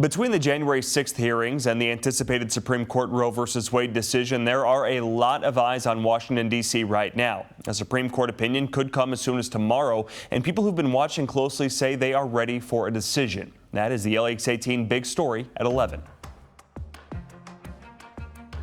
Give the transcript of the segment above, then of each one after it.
Between the January 6th hearings and the anticipated Supreme Court Roe v. Wade decision, there are a lot of eyes on Washington, D.C. right now. A Supreme Court opinion could come as soon as tomorrow, and people who've been watching closely say they are ready for a decision. That is the LX18 Big Story at 11.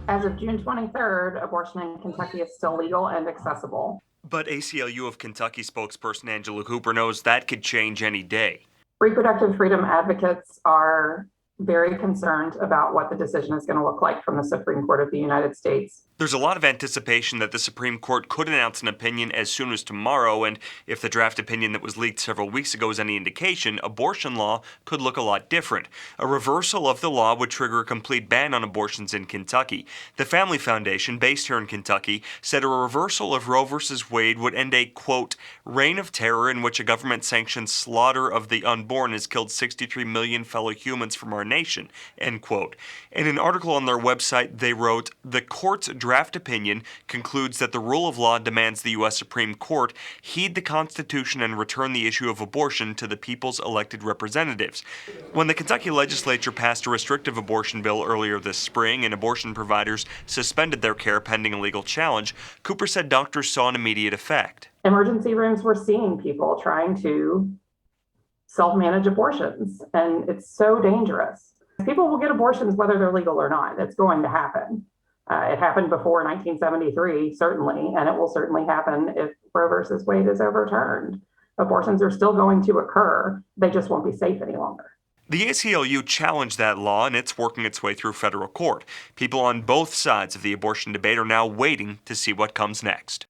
As of June 23rd, abortion in Kentucky is still legal and accessible. But ACLU of Kentucky spokesperson Angela Cooper knows that could change any day. Reproductive freedom advocates are very concerned about what the decision is going to look like from the Supreme Court of the United States. There's a lot of anticipation that the Supreme Court could announce an opinion as soon as tomorrow, and if the draft opinion that was leaked several weeks ago is any indication, abortion law could look a lot different. A reversal of the law would trigger a complete ban on abortions in Kentucky. The Family Foundation, based here in Kentucky, said a reversal of Roe v. Wade would end a, quote, reign of terror in which a government-sanctioned slaughter of the unborn has killed 63 million fellow humans from our nation, end quote. In an article on their website, they wrote, the court's draft opinion concludes that the rule of law demands the U.S. Supreme Court heed the Constitution and return the issue of abortion to the people's elected representatives. When the Kentucky legislature passed a restrictive abortion bill earlier this spring and abortion providers suspended their care pending a legal challenge, Cooper said doctors saw an immediate effect. Emergency rooms were seeing people trying to self-manage abortions, and it's so dangerous. People will get abortions whether they're legal or not. It's going to happen. It happened before 1973, certainly, and it will certainly happen if Roe versus Wade is overturned. Abortions are still going to occur. They just won't be safe any longer. The ACLU challenged that law, and it's working its way through federal court. People on both sides of the abortion debate are now waiting to see what comes next.